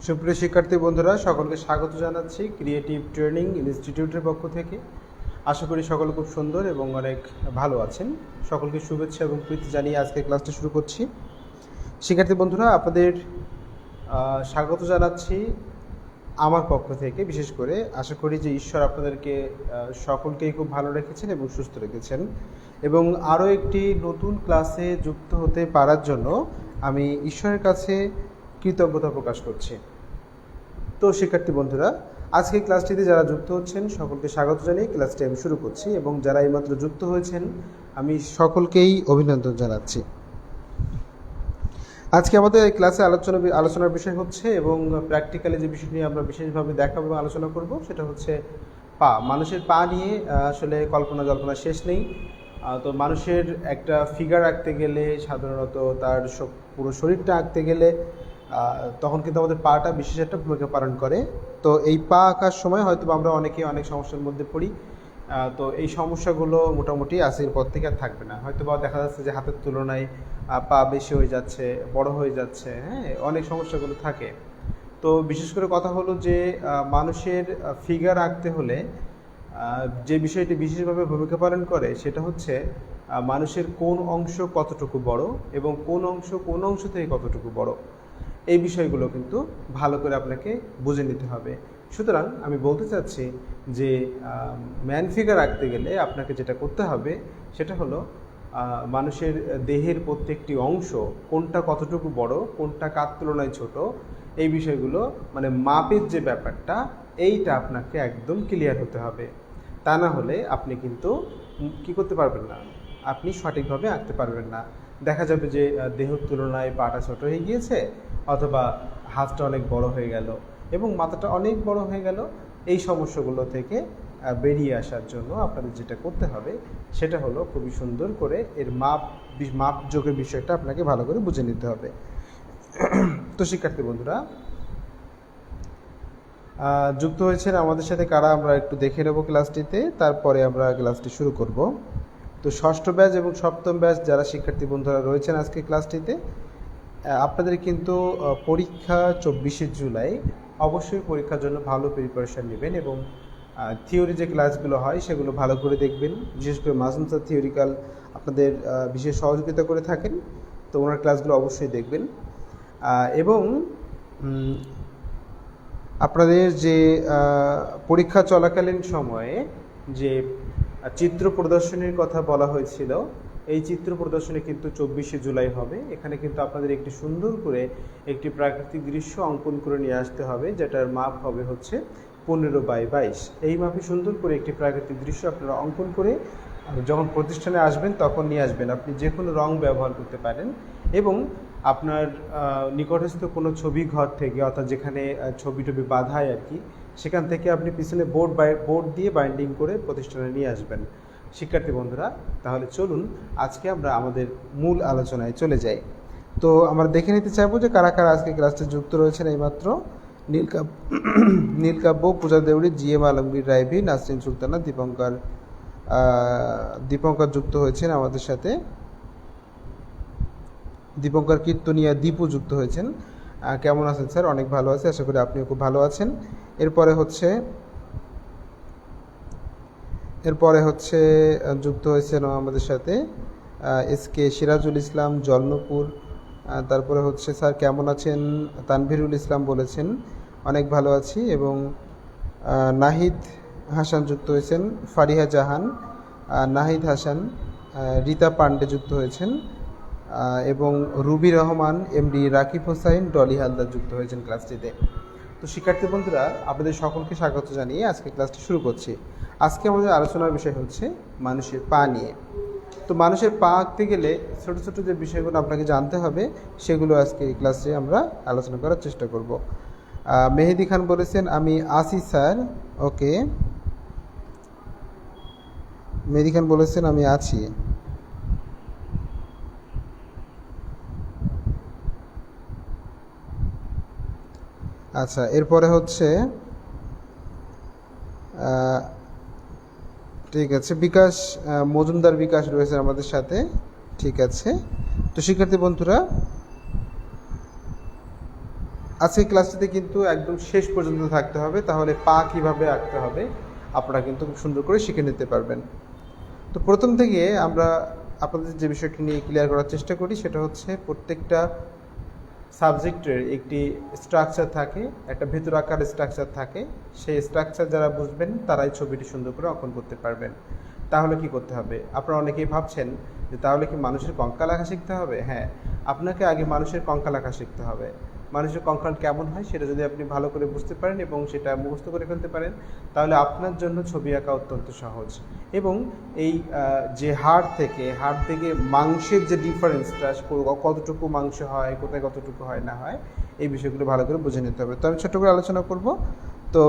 সুপ্রিয় শিক্ষার্থী বন্ধুরা, সকলকে স্বাগত জানাচ্ছি ক্রিয়েটিভ ট্রেনিং ইনস্টিটিউটের পক্ষ থেকে। আশা করি সকলে খুব সুন্দর এবং অনেক ভালো আছেন। সকলকে শুভেচ্ছা এবং প্রীতি জানিয়ে আজকে ক্লাসটা শুরু করছি। শিক্ষার্থী বন্ধুরা, আপনাদের স্বাগত জানাচ্ছি আমার পক্ষ থেকে। বিশেষ করে আশা করি যে ঈশ্বর আপনাদেরকে সকলকেই খুব ভালো রেখেছেন এবং সুস্থ রেখেছেন, এবং আরও একটি নতুন ক্লাসে যুক্ত হতে পারার জন্য আমি ঈশ্বরের কাছে কৃতজ্ঞতা প্রকাশ করছি। তো শিক্ষার্থী বন্ধুরা, আজকে ক্লাসটিতে যারা যুক্ত হচ্ছেন সকলকে স্বাগত জানিয়ে ক্লাসটি আমি শুরু করছি, এবং যারা এইমাত্র যুক্ত হয়েছেন আমি সকলকেই অভিনন্দন জানাচ্ছি। আজকে আমাদের এই ক্লাসে আলোচনার বিষয় হচ্ছে, এবং প্র্যাকটিক্যালি যে বিষয় নিয়ে আমরা বিশেষভাবে দেখাবো এবং আলোচনা করব সেটা হচ্ছে পা। মানুষের পা নিয়ে আসলে কল্পনা জল্পনা শেষ নেই। তো মানুষের একটা ফিগার আঁকতে গেলে সাধারণত তার পুরো শরীরটা আঁকতে গেলে তখন কিন্তু আমাদের পাটা বিশেষ একটা ভূমিকা পালন করে। তো এই পা আঁকার সময় হয়তো আমরা অনেকেই অনেক সমস্যার মধ্যে পড়ি। তো এই সমস্যাগুলো মোটামুটি আজকের পর থেকে আর থাকবে না। হয়তো বা দেখা যাচ্ছে যে হাতের তুলনায় পা বেশি হয়ে যাচ্ছে, বড় হয়ে যাচ্ছে, হ্যাঁ, অনেক সমস্যাগুলো থাকে। তো বিশেষ করে কথা হলো যে মানুষের ফিগার আঁকতে হলে যে বিষয়টি বিশেষভাবে ভূমিকা পালন করে সেটা হচ্ছে মানুষের কোন অংশ কতটুকু বড় এবং কোন অংশ থেকে কতটুকু বড়, এই বিষয়গুলো কিন্তু ভালো করে আপনাকে বুঝে নিতে হবে। সুতরাং আমি বলতে চাচ্ছি যে ম্যান ফিগার আঁকতে গেলে আপনাকে যেটা করতে হবে সেটা হলো মানুষের দেহের প্রত্যেকটি অংশ কোনটা কতটুকু বড়, কোনটা কার তুলনায় ছোট, এই বিষয়গুলো মানে মাপের যে ব্যাপারটা, এইটা আপনাকে একদম ক্লিয়ার হতে হবে। তা না হলে আপনি কিন্তু কি করতে পারবেন না, আপনি সঠিকভাবে আঁকতে পারবেন না। দেখা যাবে যে দেহের তুলনায় পাটা ছোট হয়ে গিয়েছে, অথবা হাতটা অনেক বড় হয়ে গেল এবং মাথাটা অনেক বড় হয়ে গেল। এই সমস্যাগুলো থেকে বেরিয়ে আসার জন্য আপনাদের যেটা করতে হবে সেটা হলো খুবই সুন্দর করে এর মাপযোগের বিষয়টা আপনাকে ভালো করে বুঝে নিতে হবে। তো শিক্ষার্থী বন্ধুরা, যুক্ত হয়েছেন আমাদের সাথে কারা আমরা একটু দেখে নেব ক্লাসটিতে, তারপরে আমরা ক্লাসটি শুরু করব। তো ষষ্ঠ ব্যাচ এবং সপ্তম ব্যাচ যারা শিক্ষার্থী বন্ধুরা রয়েছেন আজকে ক্লাসটিতে, আপনাদের কিন্তু পরীক্ষা 24শে জুলাই। অবশ্যই পরীক্ষার জন্য ভালো প্রিপারেশান নেবেন এবং থিওরি যে ক্লাসগুলো হয় সেগুলো ভালো করে দেখবেন। বিশেষ করে মাসুম স্যার থিওরিক্যাল আপনাদের বিশেষ সহযোগিতা করে থাকেন, তো ওনার ক্লাসগুলো অবশ্যই দেখবেন। এবং আপনাদের যে পরীক্ষা চলাকালীন সময়ে যে চিত্র প্রদর্শনীর কথা বলা হয়েছিল, এই চিত্র প্রদর্শনী কিন্তু 24শে জুলাই হবে। এখানে কিন্তু আপনাদের একটি সুন্দর করে একটি প্রাকৃতিক দৃশ্য অঙ্কন করে নিয়ে আসতে হবে, যেটার মাপ হবে হচ্ছে 15x22। এই মাপে সুন্দর করে একটি প্রাকৃতিক দৃশ্য আপনারা অঙ্কন করে যখন প্রতিষ্ঠানে আসবেন তখন নিয়ে আসবেন। আপনি যে কোনো রং ব্যবহার করতে পারেন এবং আপনার নিকটস্থ কোনো ছবি ঘর থেকে, অর্থাৎ যেখানে ছবি টবি বাঁধায় আর কি, সেখান থেকে আপনি পিছনে বোর্ড দিয়ে বাইন্ডিং করে প্রতিষ্ঠানে নিয়ে আসবেন। শিক্ষার্থী বন্ধুরা, তাহলে চলুন আজকে আমরা আমাদের মূল আলোচনায় চলে যাই। তো আমরা দেখে নিতে চাইবো যে কারা কারা আজকে ক্লাসে যুক্ত রয়েছেন। এইমাত্র নীলকাব্য, পূজা দেউড়ি, জিএম আলমগীর রাইভি, নাসরিন সুলতানা, দীপঙ্কর যুক্ত হয়েছেন আমাদের সাথে। দীপঙ্কর কীর্তনিয়া দীপু যুক্ত হয়েছেন। কেমন আছেন স্যার? অনেক ভালো আছে, আশা করি আপনিও খুব ভালো আছেন। এরপরে হচ্ছে যুক্ত হয়েছেন আমাদের সাথে SK সিরাজুল ইসলাম, জলনপুর। তারপরে হচ্ছে স্যার কেমন আছেন? তানভীরুল ইসলাম বলেছেন অনেক ভালো আছি। এবং নাহিদ হাসান যুক্ত হয়েছেন, ফারিহা জাহান, নাহিদ হাসান, রীতা পান্ডে যুক্ত হয়েছেন, এবং রুবি রহমান, MD রাকিব হোসাইন, ডলি হালদার যুক্ত হয়েছেন ক্লাসটিতে। তো শিক্ষার্থী বন্ধুরা, আপনাদের সকলকে স্বাগত জানিয়ে আজকে ক্লাসটি শুরু করছি। আজকে আমাদের আলোচনার বিষয় হচ্ছে মানুষের পা নিয়ে। তো মানুষের পা আঁকতে গেলে ছোটো ছোটো যে বিষয়গুলো আপনাকে জানতে হবে সেগুলো আজকে এই ক্লাসে আমরা আলোচনা করার চেষ্টা করব। মেহেদি খান বলেছেন আমি আছি স্যার। ওকে, মেহেদি খান বলেছেন আমি আছি। আচ্ছা, এরপরে হচ্ছে ঠিক আছে, বিকাশ মজুমদার বিকাশ রয়েছে আমাদের সাথে। ঠিক আছে। তো শিক্ষার্থী বন্ধুরা, আজকের ক্লাসটিতে কিন্তু একদম শেষ পর্যন্ত থাকতে হবে, তাহলে পা কিভাবে আঁকতে হবে আপনারা কিন্তু খুব সুন্দর করে শিখে নিতে পারবেন। তো প্রথম থেকে আমরা আপনাদের যে বিষয়টি নিয়ে ক্লিয়ার করার চেষ্টা করি সেটা হচ্ছে প্রত্যেকটা সাবজেক্টের একটি স্ট্রাকচার থাকে, একটা ভেতর আকার স্ট্রাকচার থাকে। সেই স্ট্রাকচার যারা বুঝবেন তারাই ছবিটি সুন্দর করে অঙ্কন করতে পারবেন। তাহলে কি করতে হবে? আপনারা অনেকেই ভাবছেন যে তাহলে কি মানুষের কঙ্কাল আঁকা শিখতে হবে? হ্যাঁ, আপনাকে আগে মানুষের কঙ্কাল আঁকা শিখতে হবে। মানুষের কঙ্কাল কেমন হয় সেটা যদি আপনি ভালো করে বুঝতে পারেন এবং সেটা মুখস্থ করে ফেলতে পারেন, তাহলে আপনার জন্য ছবি আঁকা অত্যন্ত সহজ। এবং এই যে হাড় থেকে মাংসের যে ডিফারেন্সটা, কতটুকু মাংস হয়, কোথায় কতটুকু হয় না হয়, এই বিষয়গুলো ভালো করে বুঝে নিতে হবে। তো আমি ছোট্ট করে আলোচনা করব। তো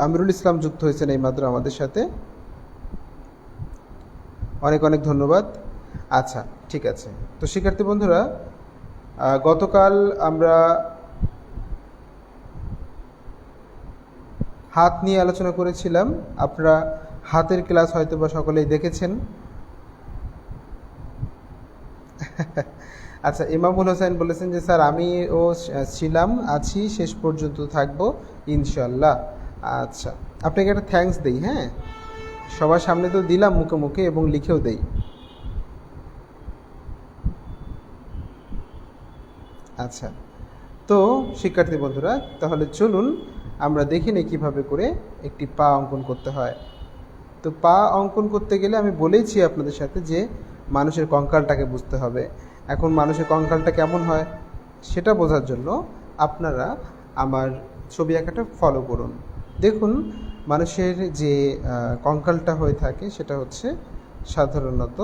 আমিরুল ইসলাম যুক্ত হয়েছেন এইমাত্র আমাদের সাথে, অনেক অনেক ধন্যবাদ। আচ্ছা, ঠিক আছে। তো শিক্ষার্থী বন্ধুরা, গতকাল আমরা হাত নিয়ে আলোচনা করেছিলাম। আপনারা হাতের ক্লাস হয়তো বা সকলেই দেখেছেন। আচ্ছা, ইমামুল হোসেন বলেছেন যে স্যার আমিও ছিলাম, আছি, শেষ পর্যন্ত থাকবো ইনশাল্লাহ। আচ্ছা, আপনাকে একটা থ্যাঙ্কস দেই। হ্যাঁ, সবার সামনে তো দিলাম মুখে মুখে এবং লিখেও দেই। আচ্ছা, তো শিক্ষার্থী বন্ধুরা, তাহলে চলুন আমরা দেখে নিই কীভাবে করে একটি পা অঙ্কন করতে হয়। তো পা অঙ্কন করতে গেলে আমি বলেইছি আপনাদের সাথে যে মানুষের কঙ্কালটাকে বুঝতে হবে। এখন মানুষের কঙ্কালটা কেমন হয় সেটা বোঝার জন্য আপনারা আমার ছবি আঁকাটা ফলো করুন। দেখুন, মানুষের যে কঙ্কালটা হয়ে থাকে সেটা হচ্ছে সাধারণত,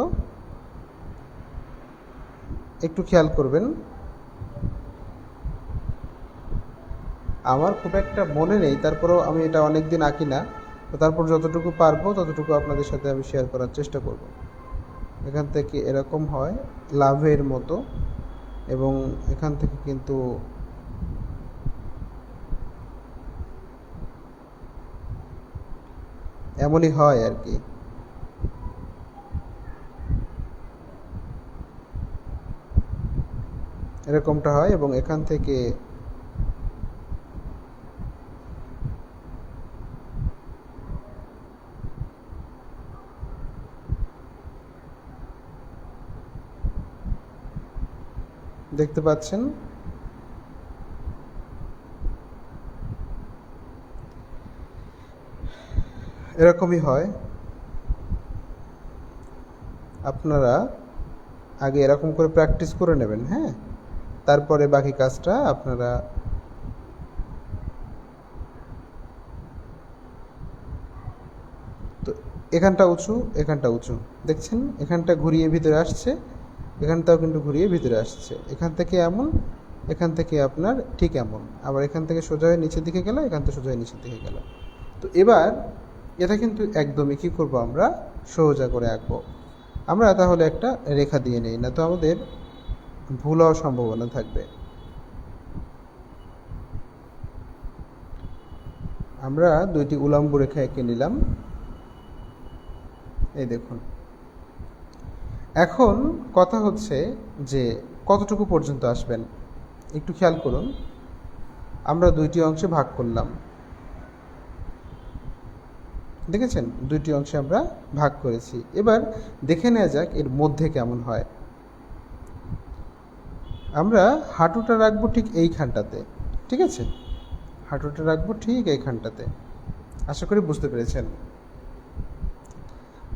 একটু খেয়াল করবেন, আমার খুব একটা মনে নেই, তারপরেও আমি এটা অনেক দিন আঁকি না, তো তারপর যতটুকু পারবো ততটুকু আপনাদের সাথে আমি শেয়ার করার চেষ্টা করব। এখান থেকে এরকম হয় লাভের মতো, এবং এখান থেকে কিন্তু এমনই হয় আর কি। এরকমটা হয় এবং এখান থেকে দেখতে পাচ্ছেন এরকমই হয়। আপনারা আগে এরকম করে প্র্যাকটিস করে নেবেন। হ্যাঁ, তারপরে বাকি কাজটা আপনারা তো এখানটা উঁচু, এখানটা উঁচু, দেখছেন? এখানটা ঘুরিয়ে ভিতরে আসছে, এখানটাও কিন্তু ঘুরিয়ে ভিতরে আসছে। এখান থেকে এমন, এখান থেকে আপনার ঠিক এমন, আবার এখান থেকে সোজা হয়ে নিচের দিকে গেল, এখান থেকে সোজা হয়ে নিচের দিকে গেল। তো এবার এটা কিন্তু একদমই কী করবো, আমরা সোজা করে আঁকবো। আমরা তাহলে একটা রেখা দিয়ে নেই, না তো আমাদের ভুল হওয়ার সম্ভাবনা থাকবে। আমরা দুইটি উলম্ব রেখা এঁকে নিলাম, এই দেখুন। এখন কথা হচ্ছে যে কতটুকু পর্যন্ত আসবেন, একটু খেয়াল করুন। আমরা দুইটি অংশে ভাগ করলাম, দেখেছেন? দুইটি অংশে আমরা ভাগ করেছি। এবার দেখে নেওয়া যাক এর মধ্যে কেমন হয়। আমরা হাঁটুটা রাখবো ঠিক এইখানটাতে, ঠিক আছে? হাঁটুটা রাখবো ঠিক এইখানটাতে। আশা করি বুঝতে পেরেছেন।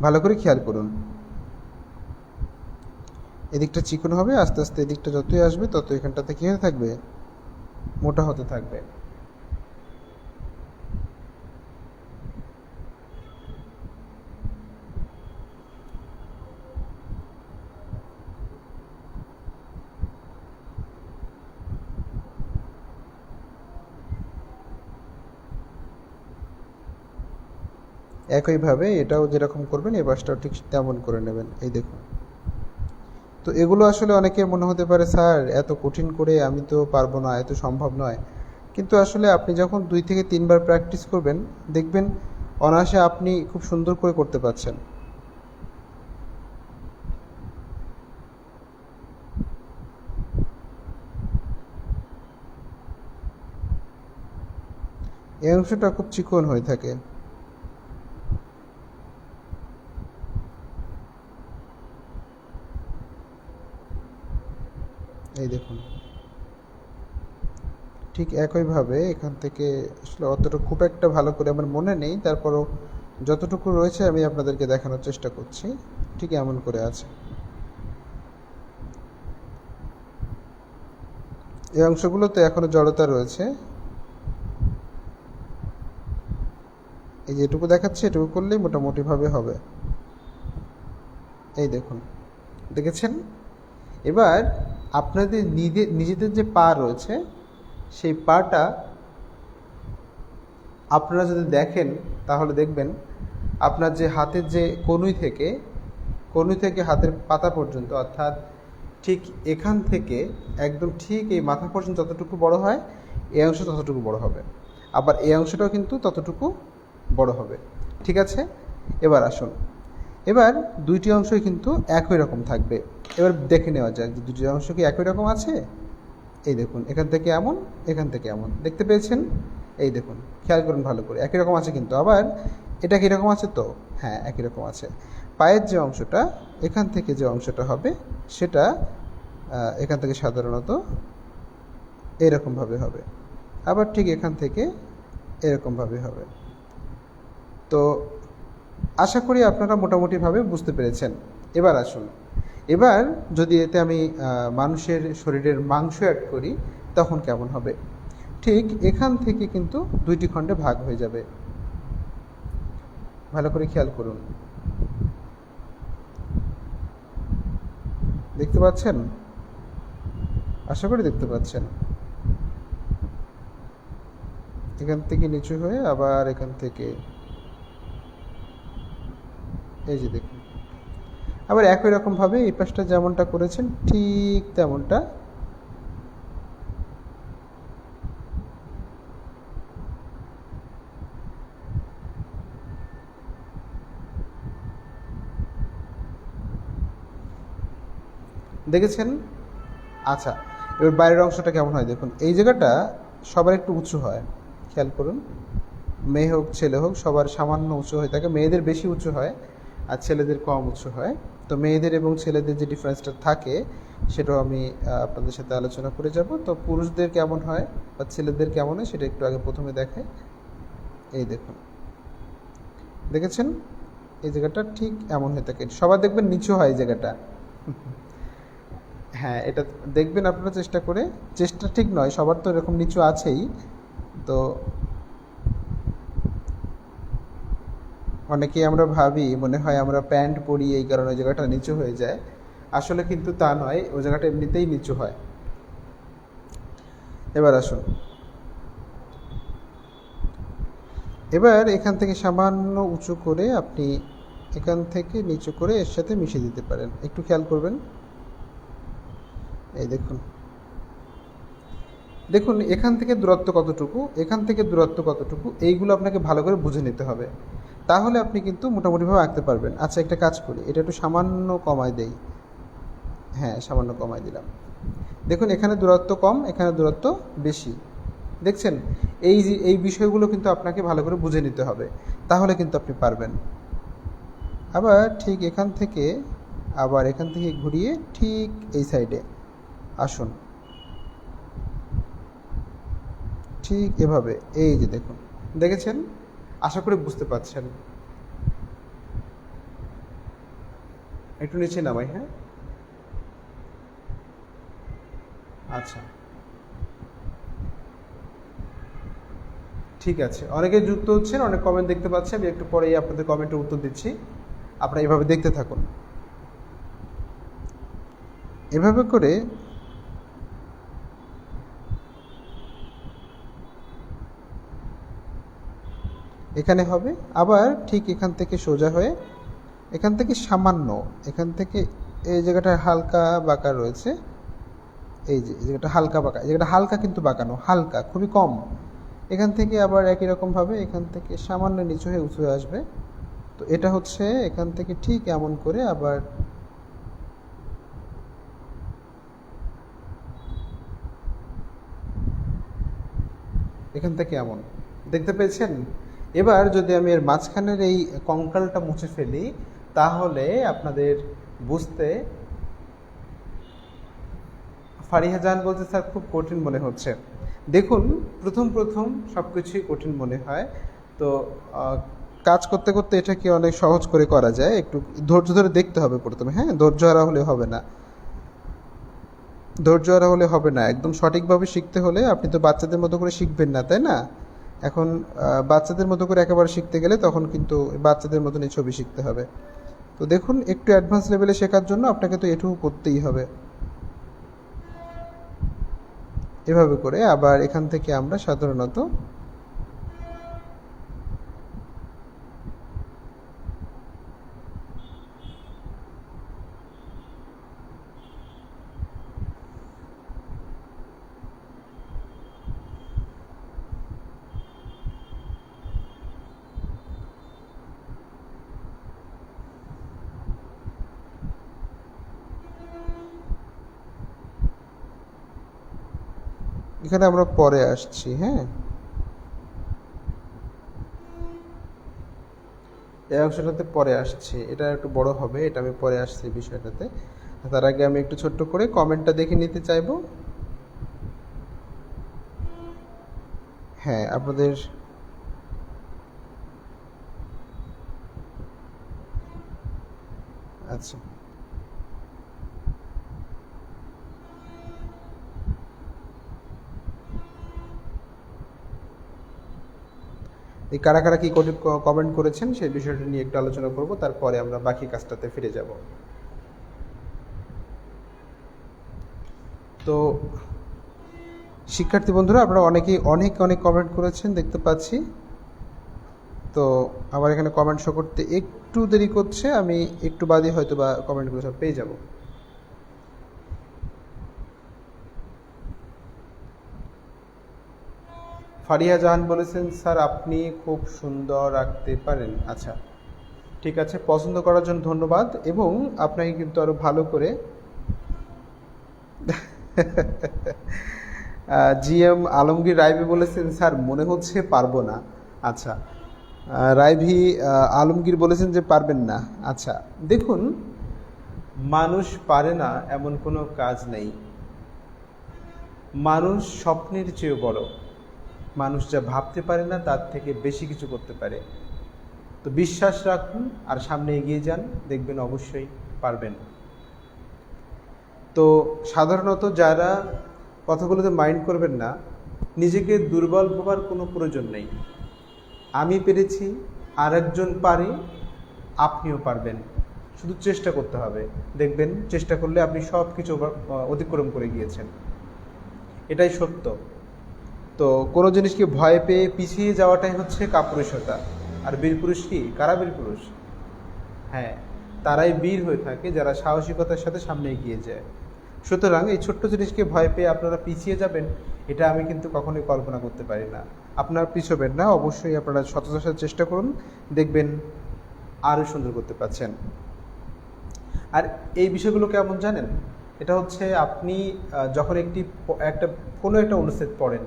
ভালো করে খেয়াল করুন, এদিকটা চিকন হবে, আস্তে আস্তে এদিকটা যতই আসবে তত এখানটাতে কী হতে থাকবে, মোটা হতে থাকবে। একইভাবে এটাও যেরকম করবেন এই পাশটাও ঠিক তেমন করে নেবেন, এই দেখুন। তো এগুলো আসলে অনেকে মনে হতে পারে স্যার এত কঠিন করে আমি তো পারবো না, এত সম্ভব নয়। কিন্তু আসলে আপনি যখন 2 থেকে 3 বার প্র্যাকটিস করবেন, দেখবেন অনায়াসে আপনি খুব সুন্দর করে করতে পারছেন। এই অংশটা খুব চিকন হয়ে থাকে। এই দেখুন, ঠিক একইভাবে এখান থেকে আসলে অতটা খুব একটা ভালো করে আমার মনে নেই, তারপরও যতটুকু রয়েছে আমি আপনাদেরকে দেখানোর চেষ্টা করছি। ঠিক এমন করে আছে। এই অংশগুলোতে এখনো জড়তা রয়েছে। এই যেটুকু দেখাচ্ছে এটুকু করলেই মোটামুটিভাবে হবে। এই দেখুন, দেখেছেন? এবার আপনাদের নিজেদের যে পা রয়েছে সেই পাটা আপনারা যদি দেখেন তাহলে দেখবেন আপনার যে হাতের যে কনুই থেকে হাতের পাতা পর্যন্ত, অর্থাৎ ঠিক এখান থেকে একদম ঠিক এই মাথা পর্যন্ত যতটুকু বড় হয় এই অংশ ততটুকু বড় হবে, আবার এই অংশটাও কিন্তু ততটুকু বড় হবে। ঠিক আছে? এবার আসুন, এবার দুইটি অংশই কিন্তু একই রকম থাকবে। এবার দেখে নেওয়া যাক যে দুটি অংশ কি একই রকম আছে। এই দেখুন, এখান থেকে এমন, এখান থেকে এমন, দেখতে পেয়েছেন? এই দেখুন, খেয়াল করুন ভালো করে, একই রকম আছে কিন্তু। আবার এটা কীরকম আছে? তো হ্যাঁ, একই রকম আছে। পায়ের যে অংশটা, এখান থেকে যে অংশটা হবে সেটা এখান থেকে সাধারণত এরকমভাবে হবে, আবার ঠিক এখান থেকে এরকমভাবে হবে। তো আশা করি আপনারা মোটামুটিভাবে বুঝতে পেরেছেন। এবার আসুন, এবার যদি এতে আমি মানুষের শরীরের মাংস অ্যাড করি তখন কেমন হবে। ঠিক এখান থেকে কিন্তু দুইটি খণ্ডে ভাগ হয়ে যাবে। ভালো করে খেয়াল করুন, দেখতে পাচ্ছেন? আশা করি দেখতে পাচ্ছেন। এখান থেকে নিচু হয়ে আবার এখান থেকে, এই যে দেখুন, আবার একই রকমভাবে এই পাশটা যেমনটা করেছেন ঠিক তেমনটা দেখেছেন। আচ্ছা, এবার বাইরের অংশটা কেমন হয় দেখুন। এই জায়গাটা সবার একটু উঁচু হয়, খেয়াল করুন। মেয়ে হোক ছেলে হোক সবার সামান্য উঁচু হয়ে থাকে। মেয়েদের বেশি উঁচু হয় আর ছেলেদের কম উঁচু হয়। তো মেয়েদের এবং ছেলেদের যে ডিফারেন্সটা থাকে সেটাও আমি আপনাদের সাথে আলোচনা করে যাব। তো পুরুষদের কেমন হয় বা ছেলেদের কেমন হয় সেটা একটু আগে প্রথমে দেখাই। এই দেখুন, দেখেছেন? এই জায়গাটা ঠিক এমন হয়ে থাকে। সবার দেখবেন নিচু হয় এই জায়গাটা। হ্যাঁ, এটা দেখবেন আপনারা চেষ্টা করে। চেষ্টা ঠিক নয়, সবার তো এরকম নিচু আছেই। তো অনেকেই আমরা ভাবি মনে হয় আমরা প্যান্ট পরি এই কারণে ওই জায়গাটা নিচু হয়ে যায়, আসলে কিন্তু তা নয়, ওই জায়গাটা এমনিতেই নিচু হয়। এবার আসুন, এবার এখান থেকে সামান্য উঁচু করে আপনি এখান থেকে নিচু করে এর সাথে মিশিয়ে দিতে পারেন। একটু খেয়াল করবেন। এই দেখুন, দেখুন এখান থেকে দূরত্ব কতটুকু, এখান থেকে দূরত্ব কতটুকু, এইগুলো আপনাকে ভালো করে বুঝে নিতে হবে, তাহলে আপনি কিন্তু মোটামুটিভাবে আঁকতে পারবেন। আচ্ছা, একটা কাজ করি, এটা একটু সামান্য কমায় দেই। হ্যাঁ, সামান্য কমায় দিলাম। দেখুন এখানে দূরত্ব কম, এখানে দূরত্ব বেশি। দেখছেন? এই বিষয়গুলো কিন্তু আপনাকে ভালো করে বুঝে নিতে হবে, তাহলে কিন্তু আপনি পারবেন। আবার ঠিক এখান থেকে, আবার এখান থেকে ঘুরিয়ে ঠিক এই সাইডে আসুন, ঠিক এভাবে। এই যে দেখুন, দেখেছেন? আশা করি বুঝতে পারছেন। একটু নিচে নামাই। হ্যাঁ, আচ্ছা, ঠিক আছে। অনেকে যুক্ত হচ্ছেন, অনেক কমেন্ট দেখতে পাচ্ছি, আমি একটু পরেই আপনাদের কমেন্টের উত্তর দিচ্ছি। আপনারা এভাবে দেখতে থাকুন। এভাবে করে এখানে হবে, আবার ঠিক এখান থেকে সোজা হয়ে এখান থেকে সামান্য, এখান থেকে এই জায়গাটা হালকা বাঁকা রয়েছে। এই যে জায়গাটা হালকা বাঁকা, এই জায়গাটা হালকা কিন্তু বাঁকানো, হালকা খুবই কম। এখান থেকে আবার একই রকমভাবে এখান থেকে সামান্য নিচু হয়ে উঁচু হয়ে আসবে। তো এটা হচ্ছে এখান থেকে ঠিক এমন করে আবার এখান থেকে এমন, দেখতে পেয়েছেন? এবার যদি আমি এর মাঝখানের এই কঙ্কালটা মুছে ফেলি, তাহলে আপনাদের বুঝতে ফারিহা জাহান বলতে স্যার খুব কঠিন মনে হচ্ছে। দেখুন, প্রথম প্রথম সব কিছুই কঠিন মনে হয়। তো কাজ করতে করতে এটাকে অনেক সহজ করে করা যায়। একটু ধৈর্য ধরে দেখতে হবে প্রথমে, হ্যাঁ? ধৈর্য হারা হলে হবে না। ধৈর্য হারা হলে হবে না। একদম সঠিকভাবে শিখতে হলে আপনি তো বাচ্চাদের মতো করে শিখবেন না, তাই না? এখন বাচ্চাদের মতো করে একেবারে শিখতে গেলে তখন কিন্তু বাচ্চাদের মতনই ছবি শিখতে হবে। তো দেখুন, একটু অ্যাডভান্স লেভেলে শেখার জন্য আপনাকে তো এটুকু করতেই হবে। এভাবে করে আবার এখান থেকে আমরা সাধারণত এখানে আমরা পরে আসছি, হ্যাঁ? এই অংশটাতে পরে আসছি, এটা একটু বড় হবে, এটা আমি পরে আসছি বিষয়টাতে। তার আগে আমি একটু ছোট্ট করে কমেন্টটা দেখে নিতে চাইবো। হ্যাঁ, আপনাদের আচ্ছা, এই কারা কারা কি কমেন্ট করেছেন সেই বিষয়টা নিয়ে একটু আলোচনা করব, তারপরে আমরা বাকি কাজটাতে ফিরে যাব। তো শিক্ষার্থী বন্ধুরা, আপনারা অনেকেই অনেক অনেক কমেন্ট করেছেন দেখতে পাচ্ছি। তো আমার এখানে কমেন্ট শো করতে একটু দেরি করছে, আমি একটু বাদে হয়তো বা কমেন্টগুলো সব পেয়ে যাব। ফারিয়া জাহান বলেছেন, স্যার আপনি খুব সুন্দর আঁকতে পারেন। আচ্ছা, ঠিক আছে, পছন্দ করার জন্য ধন্যবাদ। এবং আপনাকে কিন্তু আরও ভালো করে জিএম আলমগীর রাইভি বলেছেন, স্যার মনে হচ্ছে পারবো না। আচ্ছা, রাইভি আলমগীর বলেছেন যে পারবেন না। আচ্ছা, দেখুন, মানুষ পারে না এমন কোনো কাজ নেই। মানুষ স্বপ্নের চেয়েও বড়। মানুষ যা ভাবতে পারে না তার থেকে বেশি কিছু করতে পারে। তো বিশ্বাস রাখুন আর সামনে এগিয়ে যান, দেখবেন অবশ্যই পারবেন। তো সাধারণত যারা কথাগুলোতে মাইন্ড করবেন না, নিজেকে দুর্বল ভাবার কোনো প্রয়োজন নেই। আমি পেরেছি, আর একজন পারে, আপনিও পারবেন। শুধু চেষ্টা করতে হবে, দেখবেন চেষ্টা করলে আপনি সব কিছু অতিক্রম করে গিয়েছেন। এটাই সত্য। তো কোনো জিনিসকে ভয় পেয়ে পিছিয়ে যাওয়াটাই হচ্ছে কাপুরুষতা। আর বীরপুরুষ কি? কারা বীরপুরুষ? হ্যাঁ, তারাই বীর হয়ে থাকে যারা সাহসিকতার সাথে সামনে এগিয়ে যায়। সুতরাং এই ছোট্ট জিনিসকে ভয় পেয়ে আপনারা পিছিয়ে যাবেন, এটা আমি কিন্তু কখনোই কল্পনা করতে পারি না। আপনারা পিছবেন না, অবশ্যই আপনারা সততার সাথে চেষ্টা করুন, দেখবেন আরও সুন্দর করতে পারছেন। আর এই বিষয়গুলো কেমন জানেন? এটা হচ্ছে আপনি যখন কোনো একটা অনুচ্ছেদ পড়েন,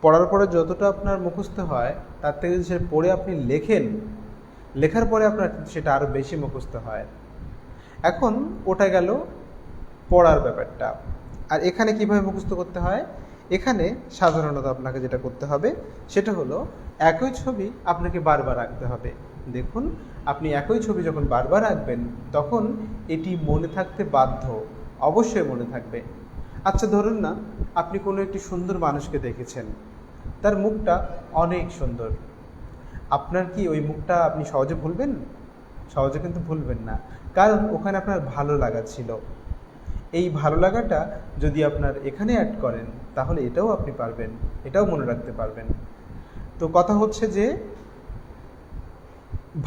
পড়ার পরে যতটা আপনার মুখস্থ হয় তার থেকে যদি সে পড়ে আপনি লেখেন, লেখার পরে আপনার সেটা আরও বেশি মুখস্থ হয়। এখন ওটা গেল পড়ার ব্যাপারটা। আর এখানে কিভাবে মুখস্থ করতে হয়? এখানে সাধারণত আপনাকে যেটা করতে হবে সেটা হলো একই ছবি আপনাকে বারবার আঁকতে হবে। দেখুন, আপনি একই ছবি যখন বারবার আঁকবেন তখন এটি মনে থাকতে বাধ্য, অবশ্যই মনে থাকবে। আচ্ছা, ধরুন না আপনি কোনো একটি সুন্দর মানুষকে দেখেছেন, তার মুখটা অনেক সুন্দর। আপনার কি ওই মুখটা আপনি সহজে ভুলবেন? সহজে কিন্তু ভুলবেন না, কারণ ওখানে আপনার ভালো লাগা ছিল। এই ভালো লাগাটা যদি আপনার এখানে অ্যাড করেন তাহলে এটাও আপনি পারবেন, এটাও মনে রাখতে পারবেন। তো কথা হচ্ছে যে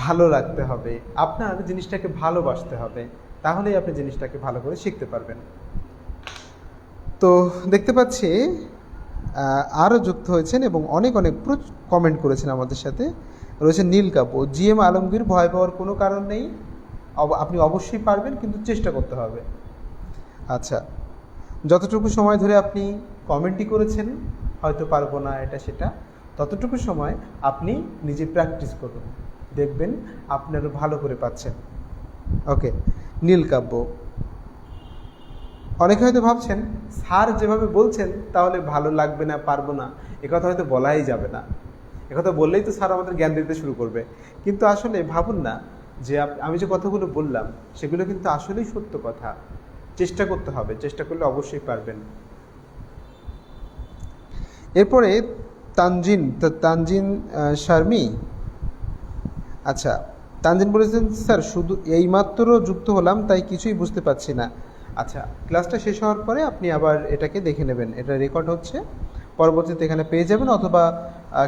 ভালো রাখতে হবে, আপনার জিনিসটাকে ভালোবাসতে হবে, তাহলেই আপনি জিনিসটাকে ভালো করে শিখতে পারবেন। তো দেখতে পাচ্ছি আরও যুক্ত হয়েছেন এবং অনেক অনেক কমেন্ট করেছেন আমাদের সাথে। রয়েছে নীল কাপু, জিএম আলমগীর, ভয় পাওয়ার কোনো কারণ নেই, আপনি অবশ্যই পারবেন, কিন্তু চেষ্টা করতে হবে। আচ্ছা, যতটুকু সময় ধরে আপনি কমেন্টই করেছেন, হয়তো পারবো না এটা সেটা, ততটুকু সময় আপনি নিজে প্র্যাকটিস করুন, দেখবেন আপনি আরও ভালো করে পাচ্ছেন। ওকে, নীলকাব্য। অনেকে হয়তো ভাবছেন স্যার যেভাবে বলছেন তাহলে ভালো লাগবে না, পারবো না, একথা হয়তো বলাই যাবে না, একথা বললেই তো স্যার আমাদের জ্ঞান দিতে শুরু করবে। কিন্তু আসলে ভাবুন না যে আমি যে কথাগুলো বললাম সেগুলো কিন্তু আসলেই সত্য কথা। চেষ্টা করতে হবে, চেষ্টা করলে অবশ্যই পারবেন। এরপরে তানজিন শারমি। আচ্ছা, তানজিন বলেছেন স্যার শুধু এইমাত্র যুক্ত হলাম তাই কিছুই বুঝতে পারছি না। আচ্ছা, ক্লাসটা শেষ হওয়ার পরে আপনি আবার এটাকে দেখে নেবেন, এটা রেকর্ড হচ্ছে, পরবর্তীতে এখানে পেয়ে যাবেন, অথবা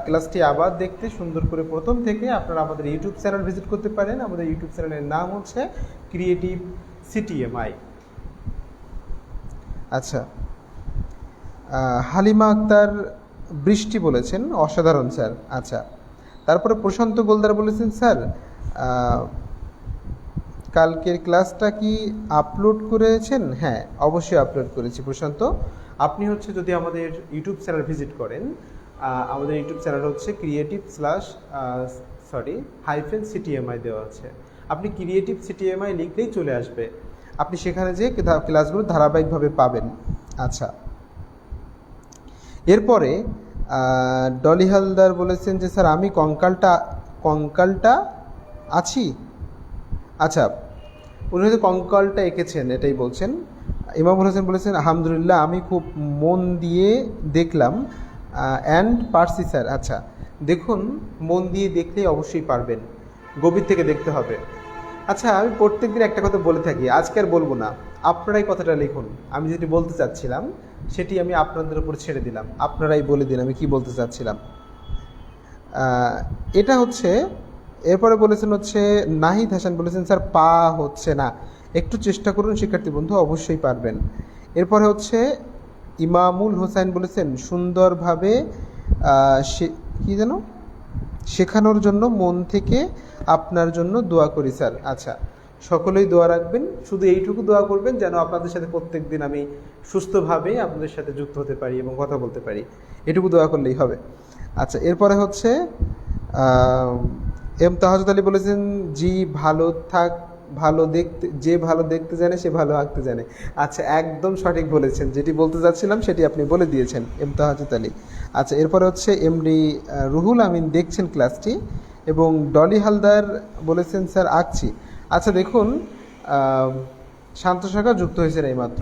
ক্লাসটি আবার দেখতে সুন্দর করে প্রথম থেকে আপনারা আমাদের ইউটিউব চ্যানেল ভিজিট করতে পারেন। আমাদের ইউটিউব চ্যানেলের নাম হচ্ছে ক্রিয়েটিভ সিটিএমআই। আচ্ছা, হালিমা আক্তার বৃষ্টি বলেছেন অসাধারণ স্যার। আচ্ছা, তারপরে প্রশান্ত গোলদার বলেছেন স্যার কালকের ক্লাসটা কি আপলোড করেছেন? হ্যাঁ, অবশ্যই আপলোড করেছি প্রশান্ত। আপনি হচ্ছে যদি আমাদের ইউটিউব চ্যানেল ভিজিট করেন, আমাদের ইউটিউব চ্যানেল হচ্ছে ক্রিয়েটিভ/সিটিএমআই দেওয়া আছে। আপনি ক্রিয়েটিভ সিটিএমআই লিখলেই চলে আসবে, আপনি সেখানে যেয়ে ক্লাসগুলো ধারাবাহিকভাবে পাবেন। আচ্ছা, এরপরে ডলি হালদার বলেছেন যে স্যার আমি কঙ্কালটা আছি। আচ্ছা, উনি হয়তো কঙ্কালটা এঁকেছেন এটাই বলছেন। ইমামুল হোসেন বলেছেন আলহামদুলিল্লাহ আমি খুব মন দিয়ে দেখলাম অ্যান্ড পারছি স্যার। আচ্ছা, দেখুন মন দিয়ে দেখলেই অবশ্যই পারবেন, গভীর থেকে দেখতে হবে। আচ্ছা, আমি প্রত্যেকদিন একটা কথা বলে থাকি, আজকে আর বলবো না, আপনারাই কথাটা লিখুন। আমি যেটি বলতে চাচ্ছিলাম সেটি আমি আপনাদের উপর ছেড়ে দিলাম, আপনারাই বলে দিন আমি কি বলতে চাচ্ছিলাম। এটা হচ্ছে, এরপরে বলেছেন হচ্ছে নাহিদ হাসান বলেছেন স্যার পা হচ্ছে না, একটু চেষ্টা করুন শিক্ষার্থী বন্ধু, অবশ্যই পারবেন। এরপরে হচ্ছে ইমামুল হোসেন বলেছেন সুন্দরভাবে কি যেন শেখানোর জন্য মন থেকে আপনার জন্য দোয়া করি স্যার। আচ্ছা, সকলেই দোয়া রাখবেন, শুধু এইটুকু দোয়া করবেন যেন আপনাদের সাথে প্রত্যেক দিন আমি সুস্থভাবে আপনাদের সাথে যুক্ত হতে পারি এবং কথা বলতে পারি, এটুকু দোয়া করলেই হবে। আচ্ছা, এরপরে হচ্ছে এম তাহাজুদ আলী বলেছেন জি ভালো দেখতে, যে ভালো দেখতে জানে সে ভালো আঁকতে জানে। আচ্ছা, একদম সঠিক বলেছেন, যেটি বলতে যাচ্ছিলাম সেটি আপনি বলে দিয়েছেন এম তাহাজুদ আলী। আচ্ছা, এরপরে হচ্ছে এমডি রুহুল আমিন দেখছেন ক্লাসটি, এবং ডলি হালদার বলেছেন স্যার আঁকছি। আচ্ছা, দেখুন শান্ত শাখা যুক্ত হয়েছেন এইমাত্র,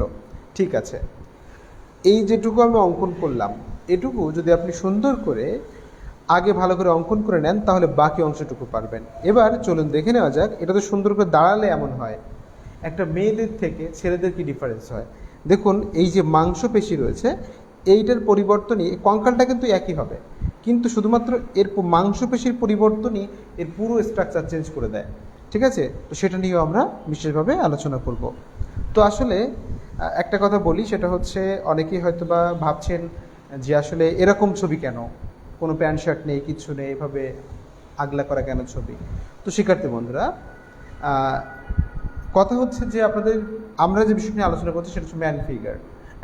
ঠিক আছে। এই যেটুকু আমি অঙ্কন করলাম এটুকু যদি আপনি সুন্দর করে আগে ভালো করে অঙ্কন করে নেন তাহলে বাকি অংশটুকু পারবেন। এবার চলুন দেখে নেওয়া যাক, এটা তো সুন্দর করে দাঁড়ালে এমন হয়, একটা মেয়েদের থেকে ছেলেদের কি ডিফারেন্স হয়। দেখুন এই যে মাংসপেশি রয়েছে এইটার পরিবর্তনই, কঙ্কালটা কিন্তু একই হবে, কিন্তু শুধুমাত্র এর মাংসপেশির পরিবর্তনই এর পুরো স্ট্রাকচার চেঞ্জ করে দেয়, ঠিক আছে। তো সেটা নিয়েও আমরা বিশেষভাবে আলোচনা করব। তো আসলে একটা কথা বলি, সেটা হচ্ছে অনেকেই হয়তো বা ভাবছেন যে আসলে এরকম ছবি কেন, কোনো প্যান্ট শার্ট নেই, কিচ্ছু নেই, এভাবে আগলা করা কেন ছবি। তো শিক্ষার্থী বন্ধুরা, কথা হচ্ছে যে আমরা যে বিষয় নিয়ে আলোচনা করছি সেটা হচ্ছে ম্যান ফিগার।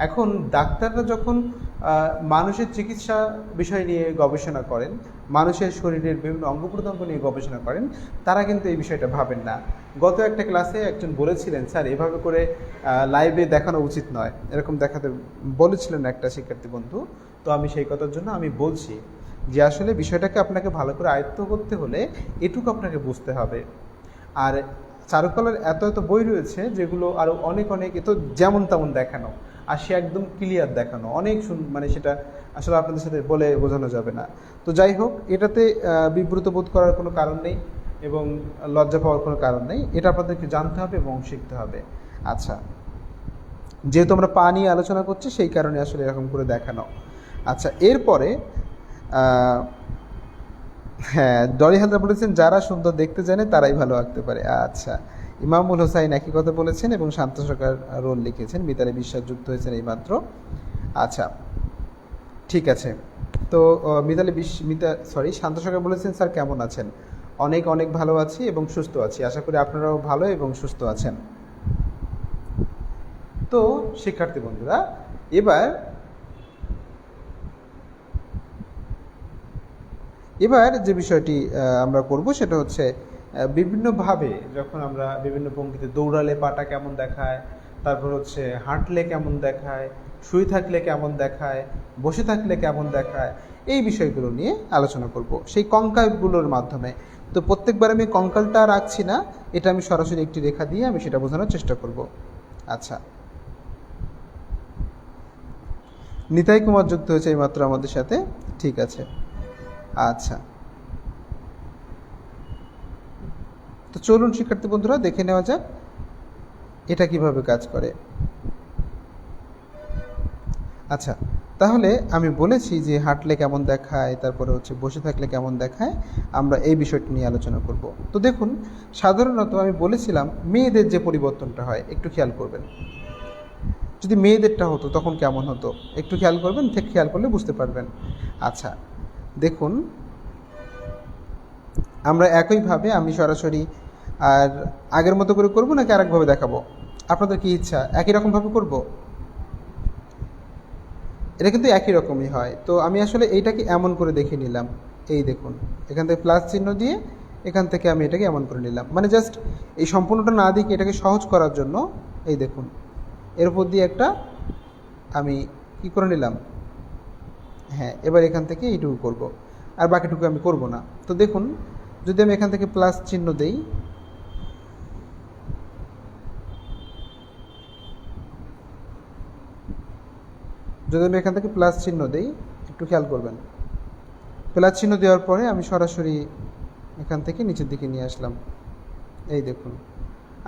এখন ডাক্তাররা যখন মানুষের চিকিৎসা বিষয় নিয়ে গবেষণা করেন, মানুষের শরীরের বিভিন্ন অঙ্গ প্রত্যঙ্গ নিয়ে গবেষণা করেন, তারা কিন্তু এই বিষয়টা ভাবেন না। গত একটা ক্লাসে একজন বলেছিলেন স্যার এভাবে করে লাইভে দেখানো উচিত নয়, এরকম দেখাতে বলেছিলেন একটা শিক্ষার্থী বন্ধু। তো আমি সেই কথার জন্য আমি বলছি যে আসলে বিষয়টাকে আপনাকে ভালো করে আয়ত্ত করতে হলে এটুকু আপনাকে বুঝতে হবে। আর চারুকলার এত এত বই রয়েছে যেগুলো আরও অনেক এত যেমন তেমন দেখানো, আর সে একদম ক্লিয়ার দেখানো, অনেক মানে সেটা আসলে আপনাদের সাথে বলে বোঝানো যাবে না। তো যাই হোক, এটাতে বিব্রত বোধ করার কোনো কারণ নেই এবং লজ্জা পাওয়ার কোনো কারণ নেই, এটা আপনাদেরকে জানতে হবে এবং শিখতে হবে। আচ্ছা, যেহেতু আমরা পা নিয়ে আলোচনা করছি সেই কারণে আসলে এরকম করে দেখানো। আচ্ছা, এরপরে হ্যাঁ, ডলি হালদার বলেছেন যারা সুন্দর দেখতে জানে তারাই ভালো আঁকতে পারে। আচ্ছা, ইমামুল হোসাইন একই কথা বলেছেন এবং শান্ত সরকার রোল লিখেছেন, মিতালি বিশ্বাস যুক্ত হয়েছেন এইমাত্র। আচ্ছা, ঠিক আছে। তো শান্ত সরকার বলেছেন স্যার কেমন আছেন? অনেক ভালো আছি এবং সুস্থ আছি, আশা করি আপনারাও ভালো এবং সুস্থ আছেন। তো শিক্ষার্থী বন্ধুরা, এবার এবার যে বিষয়টি আমরা করব সেটা হচ্ছে বিভিন্নভাবে যখন আমরা বিভিন্ন ভঙ্গিতে দৌড়ালে পাটা কেমন দেখায়, তারপর হচ্ছে হাঁটলে কেমন দেখায়, শুয়ে থাকলে কেমন দেখায়, বসে থাকলে কেমন দেখায়, এই বিষয়গুলো নিয়ে আলোচনা করব সেই কঙ্কালগুলোর মাধ্যমে। তো প্রত্যেকবার আমি কঙ্কালটা রাখছি না, এটা আমি সরাসরি একটি রেখা দিয়ে আমি সেটা বোঝানোর চেষ্টা করব। আচ্ছা, নিতাই কুমার যুক্ত হয়েছে এইমাত্র আমাদের সাথে, ঠিক আছে। আচ্ছা, তো চলুন শিক্ষার্থী বন্ধুরা দেখে নেওয়া যাক এটা কিভাবে কাজ করে। আচ্ছা, তাহলে আমি বলেছি যে হাঁটলে কেমন দেখায়, তারপরে হচ্ছে বসে থাকলে কেমন দেখায়, আমরা এই বিষয়টি নিয়ে আলোচনা করব। তো দেখুন, সাধারণত আমি বলেছিলাম মেয়েদের যে পরিবর্তনটা হয় একটু খেয়াল করবেন। যদি মেয়েদেরটা হতো তখন কেমন হতো একটু খেয়াল করবেন, ঠিক খেয়াল করলে বুঝতে পারবেন। আচ্ছা, দেখুন আমরা একইভাবে আমি সরাসরি আর আগের মতো করে করব নাকি আরেকভাবে দেখাবো, আপনাদের কি ইচ্ছা? একই রকমভাবে করব? এটা কিন্তু একই রকমই হয়। তো আমি আসলে এইটাকে এমন করে দেখে নিলাম, এই দেখুন এখান থেকে প্লাস চিহ্ন দিয়ে এখান থেকে আমি এটাকে এমন করে নিলাম, মানে জাস্ট এই সম্পূর্ণটা না দিকে এটাকে সহজ করার জন্য। এই দেখুন এর উপর দিয়ে একটা আমি কি করে নিলাম, হ্যাঁ, এবার এখান থেকে এইটুকু করব, আর বাকিটুকু আমি করব না। তো দেখুন যদি আমি এখান থেকে প্লাস চিহ্ন দেই, যদি আমি এখান থেকে প্লাস চিহ্ন দেই, একটু খেয়াল করবেন, প্লাস চিহ্ন দেওয়ার পরে আমি সরাসরি এখান থেকে নিচের দিকে নিয়ে আসলাম, এই দেখুন,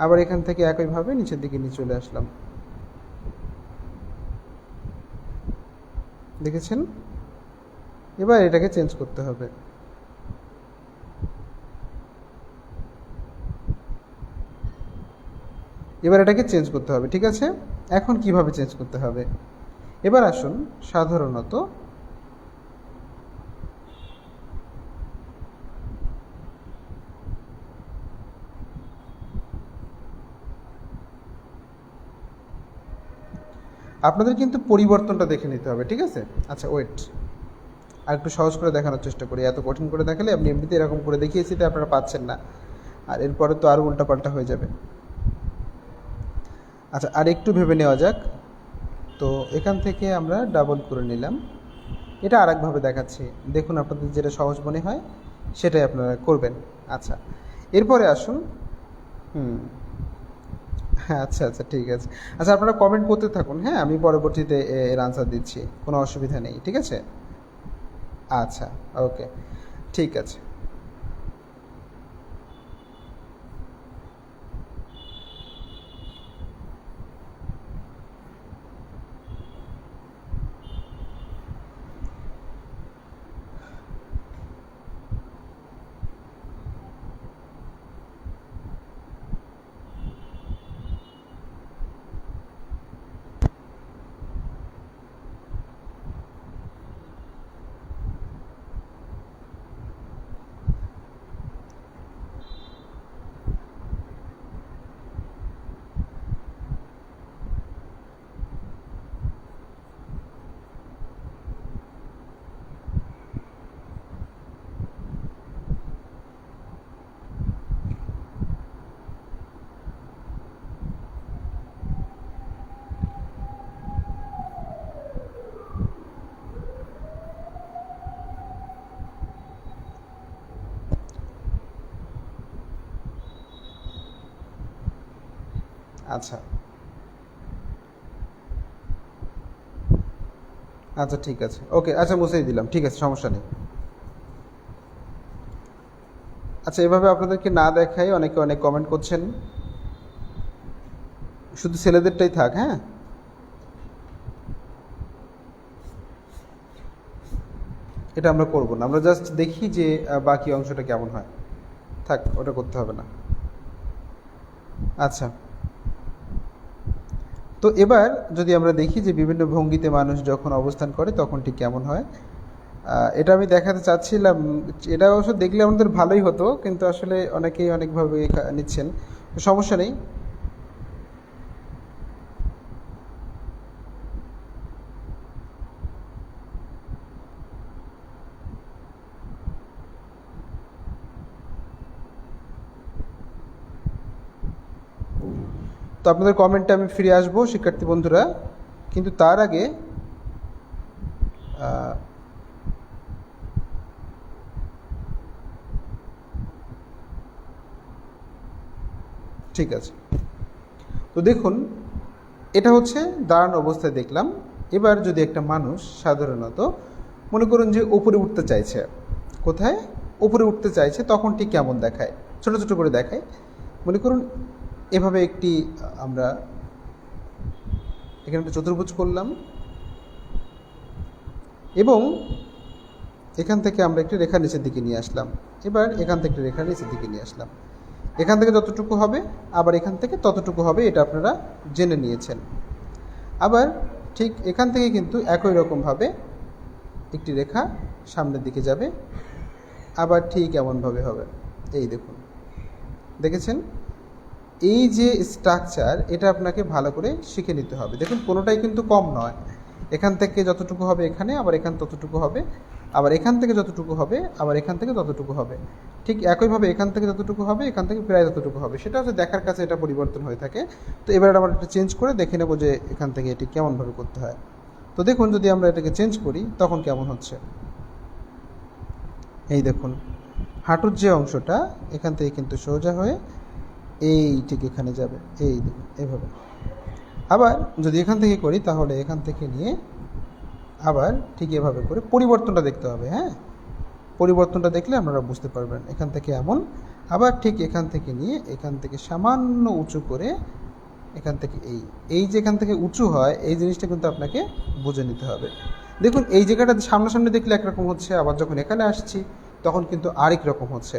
আবার এখান থেকে একইভাবে নিচের দিকে নিয়ে চলে আসলাম, দেখেছেন? এবার এটাকে চেঞ্জ করতে হবে। এবার এটাকে চেঞ্জ করতে হবে, ঠিক আছে। এখন কিভাবে চেঞ্জ করতে হবে, এবার আসুন সাধারণত আপনাদের কিন্তু পরিবর্তনটা দেখে নিতে হবে, ঠিক আছে। আচ্ছা ওয়েট, আর একটু সহজ করে দেখানোর চেষ্টা করি, এত কঠিন করে দেখালে আপনি এমনিতে এরকম করে দেখিয়েছি তো আপনারা পাচ্ছেন না, আর এরপরে তো আরও উল্টাপাল্টা হয়ে যাবে। আচ্ছা, আর একটু ভেবে নেওয়া যাক। তো এখান থেকে আমরা ডাবল করে নিলাম, এটা আরেকভাবে দেখাচ্ছি, দেখুন আপনাদের যেটা সহজ মনে হয় সেটাই আপনারা করবেন। আচ্ছা, এরপরে আসুন। হ্যাঁ, আচ্ছা আচ্ছা, ঠিক আছে। আচ্ছা, আপনারা কমেন্ট করতে থাকুন, হ্যাঁ, আমি পরবর্তীতে এর আনসার দিচ্ছি, কোনো অসুবিধা নেই, ঠিক আছে। আচ্ছা, ওকে, ঠিক আছে। আচ্ছা আচ্ছা, ঠিক আছে, ওকে, আচ্ছা মুছেই দিলাম, ঠিক আছে, সমস্যা নেই। আচ্ছা, এভাবে আপনাদেরকে না দেখাই অনেকে অনেক কমেন্ট করছেন, শুধু ছেলেদেরটাই থাক, হ্যাঁ। এটা আমরা করব না, আমরা জাস্ট দেখি যে বাকি অংশটা কেমন হয়, থাক, ওটা করতে হবে না। আচ্ছা, তো এবার যদি আমরা দেখি যে বিভিন্ন ভঙ্গিতে মানুষ যখন অবস্থান করে তখন ঠিক কেমন হয়, এটা আমি দেখাতে চাচ্ছিলাম। এটা অবশ্য দেখলে আমাদের ভালোই হতো, কিন্তু আসলে অনেকেই অনেকভাবে নিচ্ছেন, তো সমস্যা নেই। আপনাদের কমেন্টে আমি ফিরে আসবো শিক্ষার্থী বন্ধুরা, কিন্তু তার আগে ঠিক আছে। তো দেখুন, এটা হচ্ছে দাঁড়ানো অবস্থায় দেখলাম। এবার যদি একটা মানুষ সাধারণত মনে করুন যে উপরে উঠতে চাইছে, কোথায় উপরে উঠতে চাইছে, তখন ঠিক কেমন দেখায়, ছোট ছোট করে দেখায়। মনে করুন এভাবে একটি আমরা এখানে একটা চতুর্ভুজ করলাম এবং এখান থেকে আমরা একটি রেখা নিচের দিকে নিয়ে আসলাম। এবার এখান থেকে রেখা নিচের দিকে নিয়ে আসলাম। এখান থেকে যতটুকু হবে আবার এখান থেকে ততটুকু হবে, এটা আপনারা জেনে নিয়েছেন। আবার ঠিক এখান থেকে কিন্তু একই রকমভাবে একটি রেখা সামনের দিকে যাবে, আবার ঠিক এমনভাবে হবে। এই দেখুন, দেখেছেন? এই যে স্ট্রাকচার, এটা আপনাকে ভালো করে শিখে নিতে হবে। দেখুন কোনোটাই কিন্তু কম নয়। এখান থেকে যতটুকু হবে এখানে, আবার এখান ততটুকু হবে, আবার এখান থেকে যতটুকু হবে, আবার এখান থেকে ততটুকু হবে। ঠিক একইভাবে এখান থেকে যতটুকু হবে, এখান থেকে প্রায় ততটুকু হবে। সেটা হচ্ছে দেখার কাছে এটা পরিবর্তন হয়ে থাকে। তো এবার আমরা এটা চেঞ্জ করে দেখে নেব যে এখান থেকে এটি কেমনভাবে করতে হয়। তো দেখুন, যদি আমরা এটাকে চেঞ্জ করি তখন কেমন হচ্ছে। এই দেখুন, হাঁটুর যে অংশটা এখান থেকে কিন্তু সোজা হয়ে এই ঠিক এখানে যাবে। এই দেখুন এইভাবে। আবার যদি এখান থেকে করি তাহলে এখান থেকে নিয়ে আবার ঠিক এভাবে করে পরিবর্তনটা দেখতে হবে। হ্যাঁ, পরিবর্তনটা দেখলে আপনারা বুঝতে পারবেন। এখান থেকে এমন, আবার ঠিক এখান থেকে নিয়ে এখান থেকে সামান্য উঁচু করে এখান থেকে এই যে এখান থেকে উঁচু হয়, এই জিনিসটা কিন্তু আপনাকে বুঝে নিতে হবে। দেখুন এই জায়গাটা সামনাসামনি দেখলে একরকম হচ্ছে, আবার যখন এখানে আসছি তখন কিন্তু আরেক রকম হচ্ছে।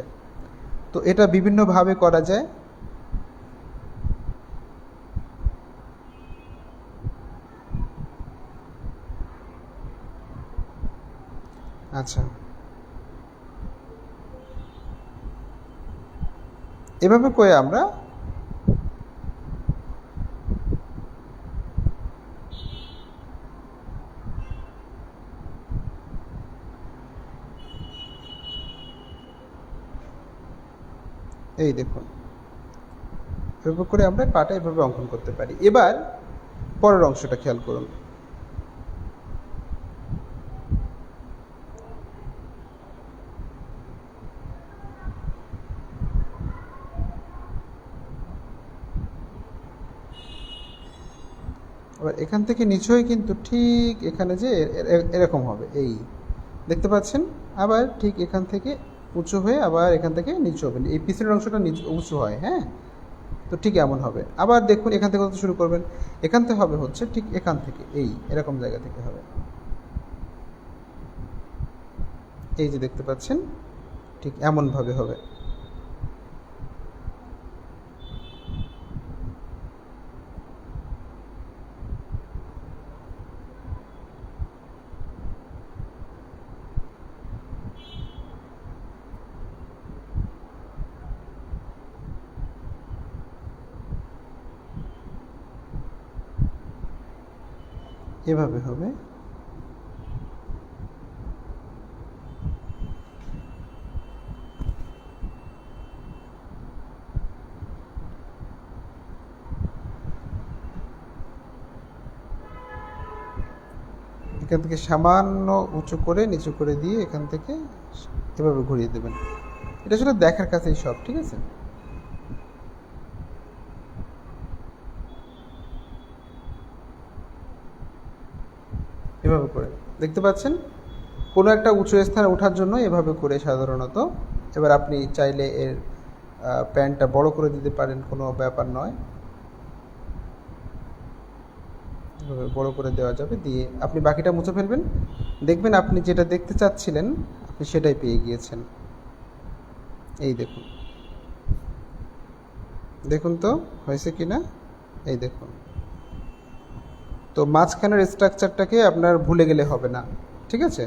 তো এটা বিভিন্নভাবে করা যায়। আচ্ছা, এভাবে করে আমরা এই দেখুন, এভাবে করে আমরা পাটা এভাবে অঙ্কন করতে পারি। এবার পরের অংশটা খেয়াল করুন। এবার এখান থেকে নিচু হয়ে কিন্তু ঠিক এখানে যে এরকম হবে, এই দেখতে পাচ্ছেন? আবার ঠিক এখান থেকে উঁচু হয়ে আবার এখান থেকে নিচু হবে, এই পিছনের অংশটা নিচু উঁচু হয়। হ্যাঁ, তো ঠিক এমন হবে। আবার দেখুন এখান থেকে শুরু করবেন, এখান থেকে হবে হচ্ছে ঠিক এখান থেকে এই এরকম জায়গা থেকে হবে। এই যে দেখতে পাচ্ছেন, ঠিক এমনভাবে হবে। এভাবে হবে। এখান থেকে সামান্য উঁচু করে নিচু করে দিয়ে এখান থেকে এভাবে ঘুরিয়ে দেবেন। এটা আসলে দেখার কাছেই সব, ঠিক আছে? এভাবে করে দেখতে পাচ্ছেন, কোনো একটা উঁচু স্থানে ওঠার জন্য এভাবে করে সাধারণত। এবার আপনি চাইলে এর প্যান্টটা বড় করে দিতে পারেন, কোনো ব্যাপার নয়। বড় করে দেওয়া যাবে, দিয়ে আপনি বাকিটা মুছে ফেলবেন। দেখবেন আপনি যেটা দেখতে চাচ্ছিলেন আপনি সেটাই পেয়ে গিয়েছেন। এই দেখুন, দেখুন তো হয়েছে কি না। এই দেখুন, তো মাঝখানের স্ট্রাকচারটাকে আপনার ভুলে গেলে হবে না, ঠিক আছে?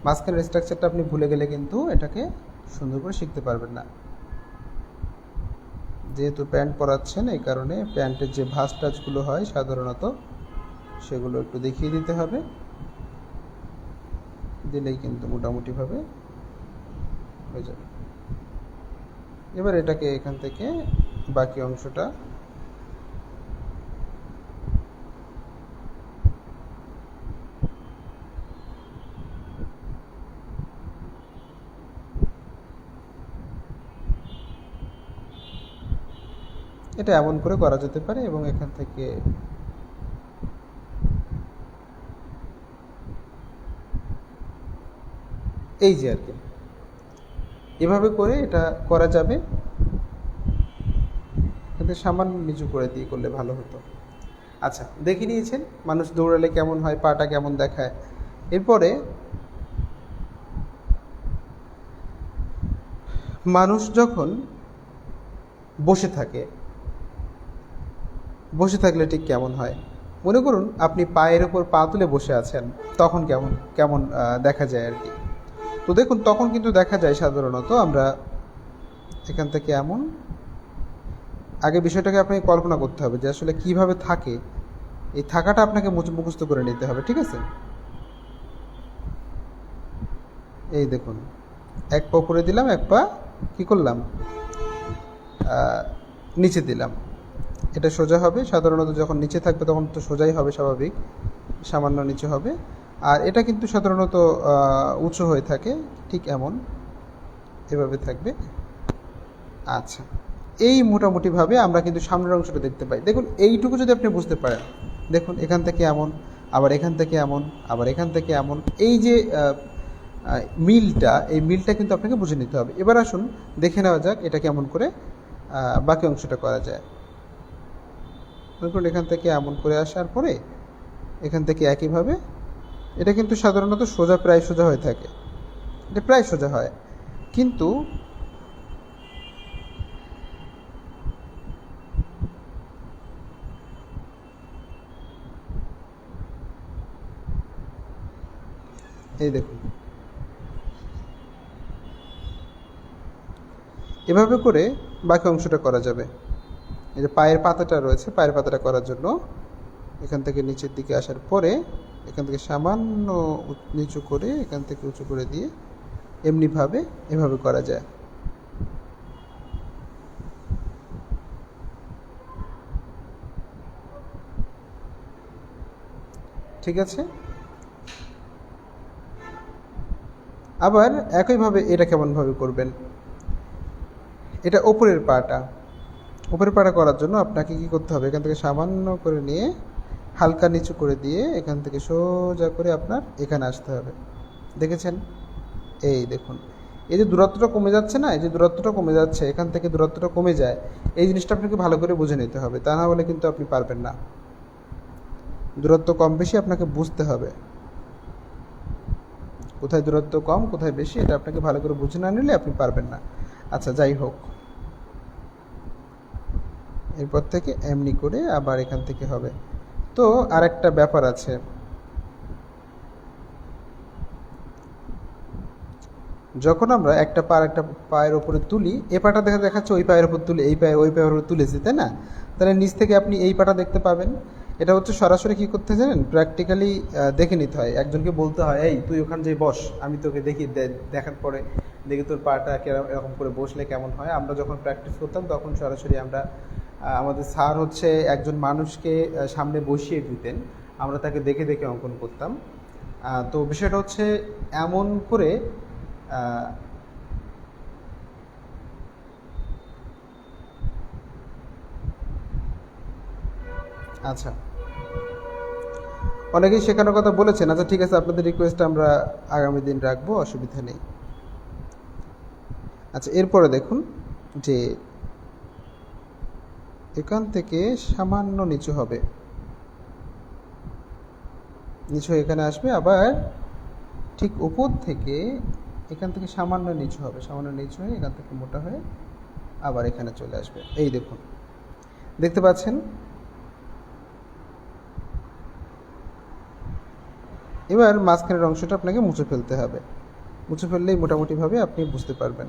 মাঝখানের স্ট্রাকচারটা আপনি ভুলে গেলে কিন্তু এটাকে সুন্দর করে শিখতে পারবেন না। যেহেতু প্যান্ট পরাচ্ছেন, এই কারণে প্যান্টের যে ভাঁজ টাজগুলো হয় সাধারণত সেগুলো একটু দেখিয়ে দিতে হবে, দিলেই কিন্তু মোটামুটিভাবে হয়ে যাবে। এবার এটাকে এখান থেকে বাকি অংশটা এটা এমন করে করা যেতে পারে এবং এখান থেকে এই যে আর কি এভাবে করে এটা করা যাবে। এতে সামান্য নিচু করে দিয়ে করলে ভালো হতো। আচ্ছা, দেখে নিয়েছেন মানুষ দৌড়ালে কেমন হয়, পাটা কেমন দেখায়। এরপরে মানুষ যখন বসে থাকে, বসে থাকলে ঠিক কেমন হয়। মনে করুন আপনি পায়ের ওপর পা তুলে বসে আছেন, তখন কেমন কেমন দেখা যায় আর কি। তো দেখুন তখন কিন্তু দেখা যায় সাধারণত আমরা এখান থেকে এমন, আগে বিষয়টাকে আপনাকে কল্পনা করতে হবে যে আসলে কিভাবে থাকে, এই থাকাটা আপনাকে মুখস্থ করে নিতে হবে, ঠিক আছে। এই দেখুন এক পা উপরে দিলাম, এক পা কী করলাম, নিচে দিলাম। এটা সোজা হবে, সাধারণত যখন নিচে থাকবে তখন তো সোজাই হবে স্বাভাবিক, সামান্য নিচে হবে। আর এটা কিন্তু সাধারণত উঁচু হয়ে থাকে, ঠিক এমন এভাবে থাকবে। আচ্ছা, এই মোটামুটিভাবে আমরা কিন্তু সামনের অংশটা দেখতে পাই। দেখুন এইটুকু যদি আপনি বুঝতে পারেন, দেখুন এখান থেকে এমন, আবার এখান থেকে এমন, আবার এখান থেকে এমন, এই যে মিলটা, এই মিলটা কিন্তু আপনাকে বুঝে নিতে হবে। এবার আসুন দেখে নেওয়া যাক এটা কেমন করে বাকি অংশটা করা যায়। দেখুন এখান থেকে এমন করে আসার পরে এখান থেকে একইভাবে, এটা কিন্তু সাধারণত সোজা, প্রায় সোজা হয়ে থাকে, এটা প্রায় সোজা হয়, কিন্তু এই দেখুন এভাবে করে বাকি অংশটা করা যাবে। এই যে পায়ের পাতাটা রয়েছে, পায়ের পাতাটা করার জন্য এখান থেকে নিচের দিকে আসার পরে এখান থেকে সামান্য নিচু করে এখান থেকে উঁচু করে দিয়ে এমনিভাবে এভাবে করা যায়। ঠিক আছে। আবার একইভাবে এটা কেমনভাবে করবেন, এটা ওপরের পাটা, উপরের পাটা করার জন্য আপনাকে কি করতে হবে, এখান থেকে সামান্য করে নিয়ে হালকা নিচু করে দিয়ে এখান থেকে সোজা করে আপনার এখানে আসতে হবে। দেখেছেন, এই দেখুন এই যে দূরত্বটা কমে যাচ্ছে না, এই যে দূরত্বটা কমে যাচ্ছে, এখান থেকে দূরত্বটা কমে যায়, এই জিনিসটা আপনাকে ভালো করে বুঝে নিতে হবে, তা না হলে কিন্তু আপনি পারবেন না। দূরত্ব কম বেশি আপনাকে বুঝতে হবে, কোথায় দূরত্ব কম কোথায় বেশি, এটা আপনাকে ভালো করে বুঝে না নিলে আপনি পারবেন না। আচ্ছা যাই হোক, এরপর থেকে এমনি করে আবার এখান থেকে হবে। তো আরেকটা ব্যাপার আছে, যখন আমরা একটা পায়ের ওপরে তুলি, এ পাটা দেখাচ্ছে ওই পায়ের ওপর তুলে, এই পায়ে ওই পায়ের ওপর তুলেছি, তাই না। তাহলে নিচ থেকে আপনি এই পাটা দেখতে পাবেন। এটা হচ্ছে সরাসরি কী করতে জানেন, প্র্যাকটিক্যালি দেখে নিতে হয়, একজনকে বলতে হয় এই তুই ওখানে যে বস, আমি তোকে দেখি, দেখার পরে দেখি তোর পাটা এরকম করে বসলে কেমন হয়। আমরা যখন প্র্যাকটিস করতাম তখন সরাসরি আমরা, আমাদের স্যার হচ্ছে একজন মানুষকে সামনে বসিয়ে দিতেন, আমরা তাকে দেখে দেখে অঙ্কন করতাম। তো বিষয়টা হচ্ছে এমন করে আচ্ছা, অনেকেই শেখানোর কথা বলেছেন। আচ্ছা ঠিক আছে, আপনাদের রিকোয়েস্ট আমরা আগামী দিন রাখবো, অসুবিধা নেই। আচ্ছা এরপরে দেখুন যে এখান থেকে সামান্য নিচু হবে, নিচু এখানে আসবে, আবার ঠিক উপর থেকে এখান থেকে সামান্য নিচু হবে, সামান্য নিচু হয়ে এখান থেকে মোটা হয়ে আবার এখানে চলে আসবে। এই দেখুন দেখতে পাচ্ছেন। এবার মাঝখানের অংশটা আপনাকে মুছে ফেলতে হবে, মুছে ফেললেই মোটামুটিভাবে আপনি বুঝতে পারবেন।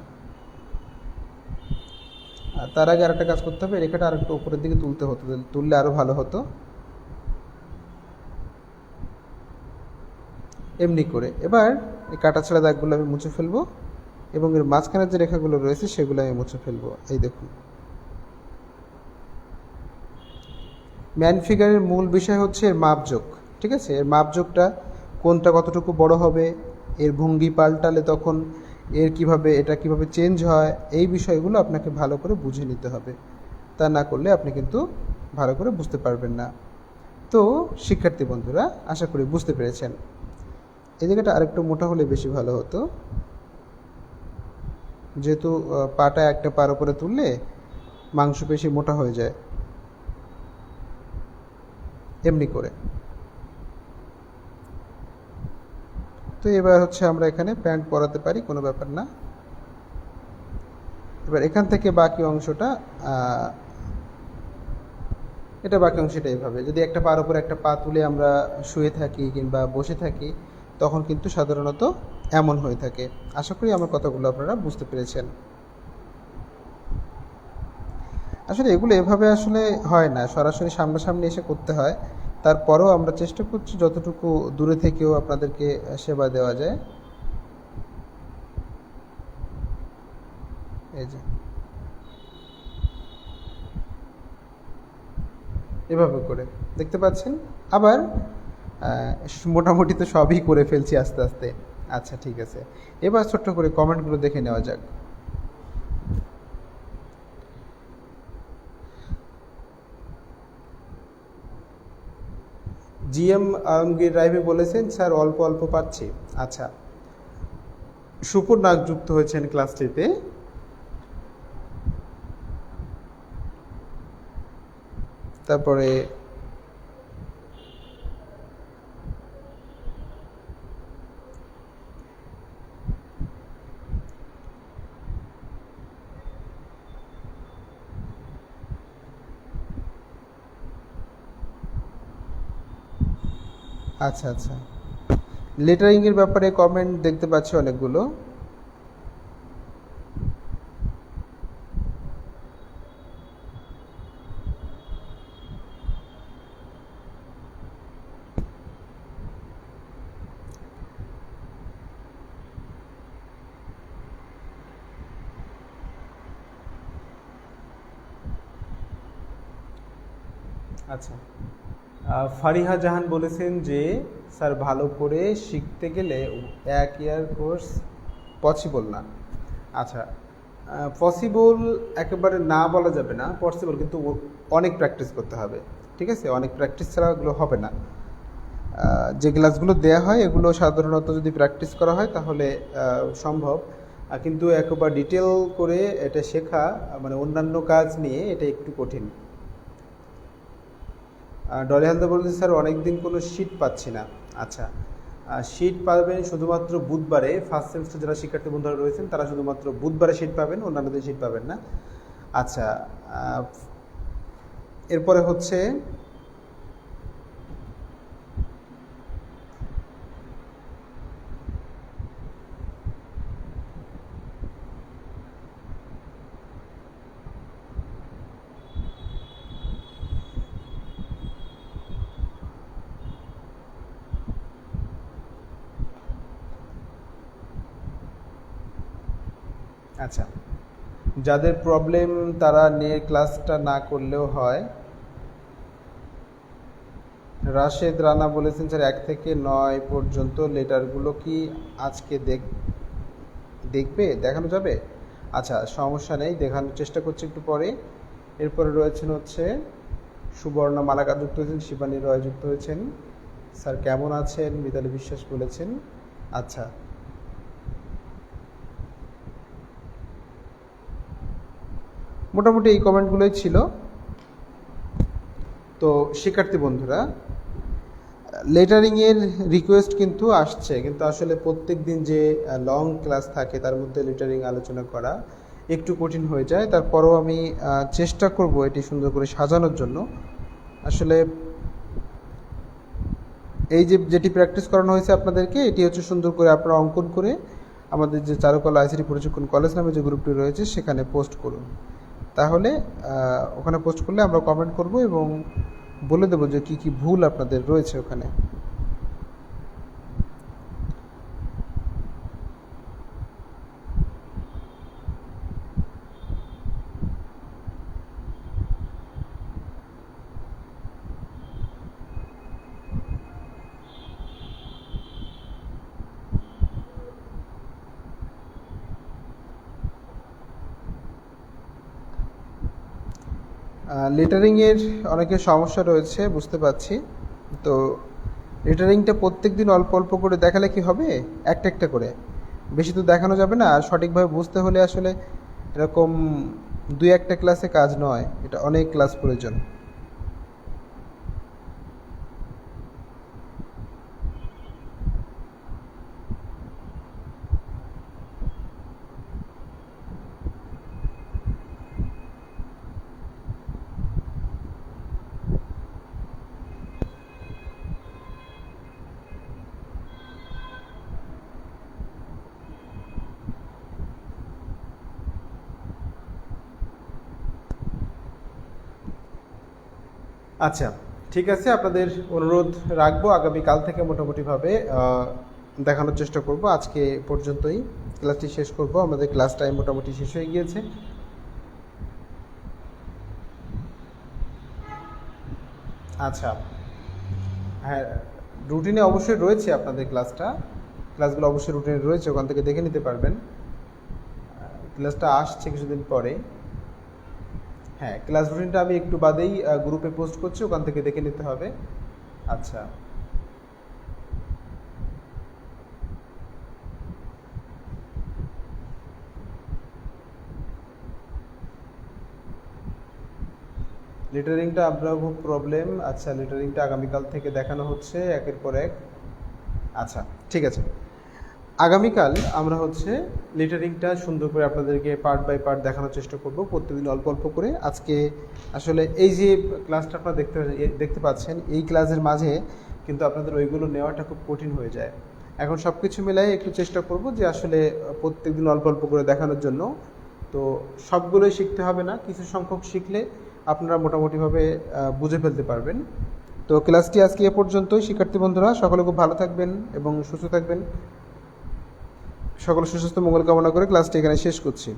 আর তার আগে আরেকটা কাজ করতে হবে, রেখাটা আরেকটু উপরের দিকে তুলতে হতো, তুললে আরও ভালো হতো। এমনি করে এবার এই কাটাছেঁড়া দাগগুলো আমি মুছে ফেলবো এবং এর মাঝখানের যে রেখাগুলো রয়েছে সেগুলো আমি মুছে ফেলবো। এই দেখুন, ম্যান ফিগারের মূল বিষয় হচ্ছে এর মাপযোগ, ঠিক আছে। এর মাপযোগটা কোনটা কতটুকু বড় হবে, এর ভঙ্গি পাল্টালে তখন এটা কিভাবে চেঞ্জ হয়, এই বিষয়গুলো আপনাকে ভালো করে বুঝে নিতে হবে। তা না করলে আপনি কিন্তু ভালো করে বুঝতে পারবেন না। তো শিক্ষার্থী বন্ধুরা, আশা করি বুঝতে পেরেছেন। এই জায়গাটা আরেকটু মোটা হলে বেশি ভালো হতো, যেহেতু পাটা একটা পার উপরে তুললে মাংসপেশি মোটা হয়ে যায় এমনি করে। তো এবার হচ্ছে আমরা এখানে প্যান্ট পরাতে পারি, কোনো ব্যাপার না। এবার এখান থেকে বাকি অংশটা এটা বাকি অংশটা এইভাবে, যদি একটা পার উপরে একটা পা তুলে আমরা শুয়ে থাকি কিংবা বসে থাকি, তখন কিন্তু সাধারণত এমন হয়ে থাকে। আশা করি আমার কথাগুলো আপনারা বুঝতে পেরেছেন। আসলে এগুলো এভাবে আসলে হয় না, সরাসরি সামনাসামনি এসে করতে হয়। তারপরেও আমরা চেষ্টা করছি যতটুকু দূরে থেকেও আপনাদেরকে সেবা দেওয়া যায়। এই যে এভাবে করে দেখতে পাচ্ছেন। আবার মোটামুটি তো সবই করে ফেলছি আস্তে আস্তে। আচ্ছা ঠিক আছে, এবার ছোট্ট করে কমেন্টগুলো দেখে নেওয়া যাক। জিএম আলমগীর রাইভি বলেছেন, স্যার অল্প অল্প পাচ্ছি। আচ্ছা, সুপুর নাক যুক্ত হয়েছেন ক্লাসটিতে। তারপরে আচ্ছা আচ্ছা, লেটারিংয়ের ব্যাপারে কমেন্ট দেখতে পাচ্ছি অনেকগুলো। আচ্ছা, ফারিহা জাহান বলেছেন যে স্যার ভালো করে শিখতে গেলে 1 ইয়ার কোর্স পসিবল না। আচ্ছা, পসিবল একেবারে না বলা যাবে না, পসিবল, কিন্তু অনেক প্র্যাকটিস করতে হবে। ঠিক আছে, অনেক প্র্যাকটিস ছাড়া এগুলো হবে না। যে ক্লাসগুলো দেয়া হয় এগুলো সাধারণত যদি প্র্যাকটিস করা হয় তাহলে সম্ভব, কিন্তু একেবারে ডিটেল করে এটা শেখা মানে অন্যান্য কাজ নিয়ে এটা একটু কঠিন। ডলি হালদার বলছে, স্যার অনেক দিন কোনো শিট পাচ্ছি না। আচ্ছা, শিট পাবেন শুধুমাত্র বুধবারে। ফার্স্ট সেমিস্টার যারা শিক্ষার্থী বন্ধুরা রয়েছেন তারা শুধুমাত্র বুধবারে শিট পাবেন, অন্যান্য দিন শিট পাবেন না। আচ্ছা, এরপরে হচ্ছে আচ্ছা, যাদের প্রবলেম তারা নিয়ে ক্লাসটা না করলেও হয়। রাশেদ রানা বলেছেন, স্যার 1 থেকে 9 পর্যন্ত লেটারগুলো কি আজকে দেখানো যাবে? আচ্ছা, সমস্যা নেই, দেখানোর চেষ্টা করছি একটু পরে। এরপরে রয়েছেন হচ্ছে সুবর্ণা মালাকা যুক্ত হয়েছেন, শিবানী রয় যুক্ত হয়েছেন। স্যার কেমন আছেন? মিতালি বিশ্বাস বলেছেন। আচ্ছা, মোটামুটি এই কমেন্টগুলোই ছিল। তো শিক্ষার্থী বন্ধুরা, লেটারিংয়ের রিকোয়েস্ট কিন্তু আসছে, কিন্তু আসলে প্রত্যেক দিন যে লং ক্লাস থাকে তার মধ্যে লেটারিং আলোচনা করা একটু কঠিন হয়ে যায়। তারপরেও আমি চেষ্টা করব এটি সুন্দর করে সাজানোর জন্য। আসলে এই যেটি প্র্যাকটিস করানো হয়েছে আপনাদেরকে, এটি হচ্ছে সুন্দর করে আপনারা অঙ্কন করে আমাদের যে চারুকলা আইসিটি প্রশিক্ষণ কলেজ নামে যে গ্রুপটি রয়েছে সেখানে পোস্ট করুন। তাহলে ওখানে পোস্ট করলে আমরা কমেন্ট করব এবং বলে দেবো যে কী কী ভুল আপনাদের রয়েছে ওখানে। লেটারিংয়ের অনেকের সমস্যা রয়েছে বুঝতে পারছি। তো লেটারিংটা প্রত্যেক দিন অল্প অল্প করে দেখালে কি হবে, একটা একটা করে, বেশি তো দেখানো যাবে না। আর সঠিকভাবে বুঝতে হলে আসলে এরকম দুই একটা ক্লাসে কাজ নয়, এটা অনেক ক্লাস প্রয়োজন। আচ্ছা, ঠিক আছে, আপনাদের অনুরোধ রাখবো, আগামীকাল থেকে মোটামুটিভাবে দেখানোর চেষ্টা করব। আজকে পর্যন্তই ক্লাসটি শেষ করব, আমাদের ক্লাস টাইম মোটামুটি শেষ হয়ে গিয়েছে। আচ্ছা, হ্যাঁ, রুটিনে অবশ্যই রয়েছে আপনাদের ক্লাসগুলো অবশ্যই রুটিনে রয়েছে, ওখান থেকে দেখে নিতে পারবেন। ক্লাসটা আসছে কিছুদিন পরে। হ্যাঁ, ক্লাস রুটিনটা আমি একটু বাদেই গ্রুপে পোস্ট করছি, ওখান থেকে দেখে নিতে হবে। আচ্ছা, লিটারিংটা আপনার খুব প্রবলেম। আচ্ছা, লিটারিংটা আগামীকাল থেকে দেখানো হচ্ছে একের পর এক। আচ্ছা, ঠিক আছে, আগামীকাল আমরা হচ্ছে লিটারিংটা সুন্দর করে আপনাদেরকে পার্ট বাই পার্ট দেখানোর চেষ্টা করব, প্রত্যেকদিন অল্প অল্প করে। আজকে আসলে এই যে ক্লাসটা আপনারা দেখতে পাচ্ছেন, এই ক্লাসের মাঝে কিন্তু আপনাদের ওইগুলো নেওয়াটা খুব কঠিন হয়ে যায়। এখন সব কিছু মিলাই একটু চেষ্টা করব যে আসলে প্রত্যেকদিন অল্প অল্প করে দেখানোর জন্য। তো সবগুলোই শিখতে হবে না, কিছু সংখ্যক শিখলে আপনারা মোটামুটিভাবে বুঝে ফেলতে পারবেন। তো ক্লাসটি আজকে এ পর্যন্তই। শিক্ষার্থী বন্ধুরা সকলে খুব ভালো থাকবেন এবং সুস্থ থাকবেন। সকল সুস্বাস্থ্য মঙ্গল কামনা করে ক্লাসটি এখানে শেষ করছি।